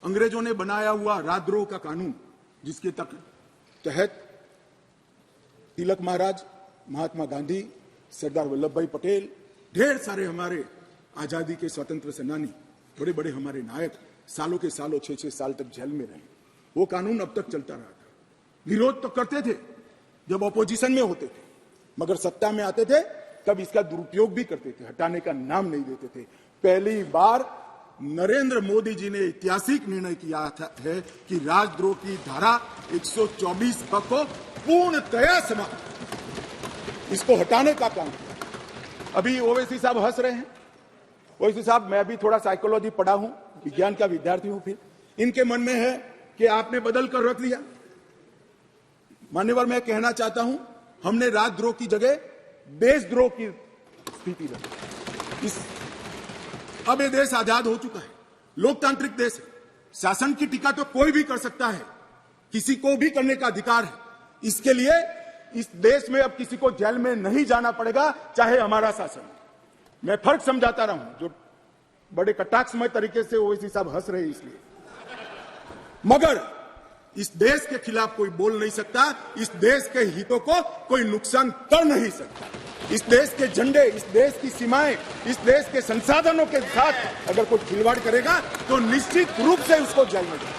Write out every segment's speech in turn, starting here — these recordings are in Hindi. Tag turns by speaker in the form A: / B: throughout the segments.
A: अंग्रेजों ने बनाया हुआ राजद्रोह का कानून, जिसके तहत तिलक महाराज, महात्मा गांधी, सरदार वल्लभ भाई पटेल, ढेर सारे हमारे आजादी के स्वतंत्र सेनानी, बड़े बड़े हमारे नायक सालों के सालों 6-6 साल तक जेल में रहे। वो कानून अब तक चलता रहा था। विरोध तो करते थे जब ऑपोजिशन में होते थे, मगर सत्ता में आते थे तब इसका दुरुपयोग भी करते थे, हटाने का नाम नहीं देते थे। पहली बार नरेंद्र मोदी जी ने ऐतिहासिक निर्णय किया है कि राजद्रोह की धारा 124 को पूर्णतया समाप्त, इसको हटाने का काम किया। अभी ओवैसी साहब हंस रहे हैं। ओवैसी साहब, मैं भी थोड़ा साइकोलॉजी पढ़ा हूं, विज्ञान का विद्यार्थी हूं। फिर इनके मन में है कि आपने बदल कर रख दिया। मान्यवर, मैं कहना चाहता हूं, हमने राजद्रोह की जगह देशद्रोह की स्थिति रखी। अब ये देश आजाद हो चुका है, लोकतांत्रिक देश है। शासन की टीका तो कोई भी कर सकता है, किसी को भी करने का अधिकार है। इसके लिए इस देश में अब किसी को जेल में नहीं जाना पड़ेगा, चाहे हमारा शासन। मैं फर्क समझाता रहा हूं, जो बड़े कटाक्षमय तरीके से ओवैसी साहब हंस रहे हैं इसलिए। मगर इस देश के खिलाफ कोई बोल नहीं सकता, इस देश के हितों को कोई नुकसान कर नहीं सकता। इस देश के झंडे, इस देश की सीमाएं, इस देश के संसाधनों के साथ अगर कोई खिलवाड़ करेगा तो निश्चित रूप से उसको जेल में जाए,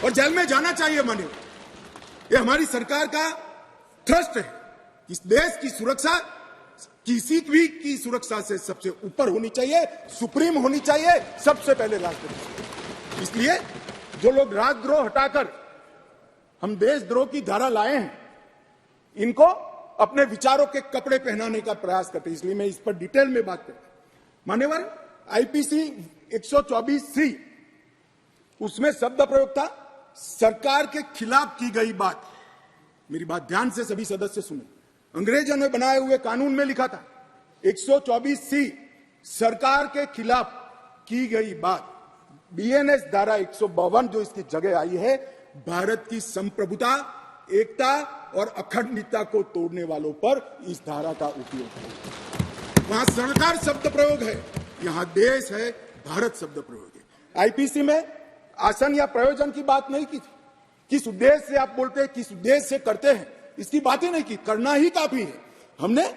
A: और जेल में जाना चाहिए। माने ये हमारी सरकार का ट्रस्ट है। इस देश की सुरक्षा किसी भी की सुरक्षा से सबसे ऊपर होनी चाहिए, सुप्रीम होनी चाहिए, सबसे पहले राष्ट्रपति। इसलिए जो लोग राजद्रोह हटाकर हम देशद्रोह की धारा लाए हैं, इनको अपने विचारों के कपड़े पहनाने का प्रयास करते हैं। इसलिए मैं इस पर डिटेल में बात करता हूं। मान्यवर, आईपीसी 124C, उसमें शब्द प्रयोग था सरकार के खिलाफ की गई बात। मेरी बात ध्यान से सभी सदस्य सुने। अंग्रेजों ने बनाए हुए कानून में लिखा था 124C, सरकार के खिलाफ की गई बात। बीएनएस धारा 152 जो इसकी जगह आई है, भारत की संप्रभुता, एकता और अखंडता को तोड़ने वालों पर इस धारा का उपयोग है। वहां सरकार शब्द प्रयोग है, यहां देश है, भारत शब्द प्रयोग है। आईपीसी में आसन या प्रयोजन की बात नहीं की थी। किस उद्देश्य से आप बोलते हैं, किस उद्देश्य से करते हैं, इसकी बात ही नहीं की। करना ही काफी है। हमने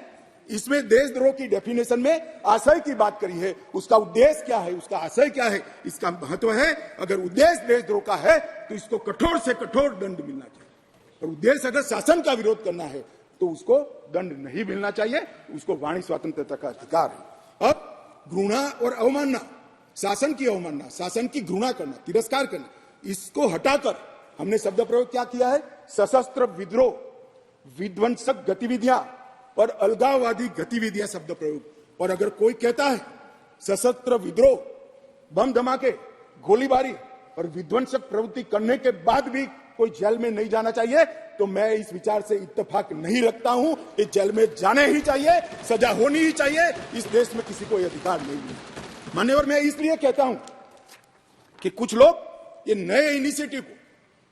A: इसमें देशद्रोह की डेफिनेशन में आशय की बात करी है। उसका उद्देश्य क्या है, उसका आशय क्या है, इसका महत्व है। अगर उद्देश्य देशद्रोह का है तो इसको कठोर से कठोर दंड मिलना चाहिए, और उद्देश्य अगर शासन का विरोध करना है तो उसको दंड नहीं मिलना चाहिए। उसको वाणी स्वतंत्रता का अधिकार है। अब घृणा और अवमानना, शासन की अवमानना, शासन की घृणा करना, तिरस्कार करना, इसको हटाकर हमने शब्द प्रयोग क्या किया है, सशस्त्र विद्रोह, विध्वंसक गतिविधियां और अलगाववादी गतिविधियां शब्द प्रयोग। और अगर कोई कहता है सशस्त्र विद्रोह, बम धमाके, गोलीबारी और विध्वंसक प्रवृत्ति करने के बाद भी कोई जेल में नहीं जाना चाहिए, तो मैं इस विचार से इत्तेफाक नहीं रखता हूं। ये जेल में जाने ही चाहिए, सजा होनी ही चाहिए। इस देश में किसी को यह अधिकार नहीं है। मान्यवर, मैं इसलिए कहता हूं कि कुछ लोग ये नए इनिशिएटिव को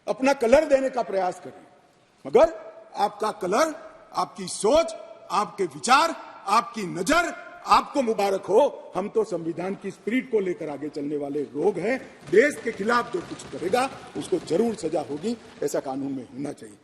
A: अपना कलर देने का प्रयास करें, मगर आपका कलर, आपकी सोच, आपके विचार, आपकी नजर आपको मुबारक हो। हम तो संविधान की स्पिरिट को लेकर आगे चलने वाले लोग हैं। देश के खिलाफ जो कुछ करेगा उसको जरूर सजा होगी, ऐसा कानून में होना चाहिए।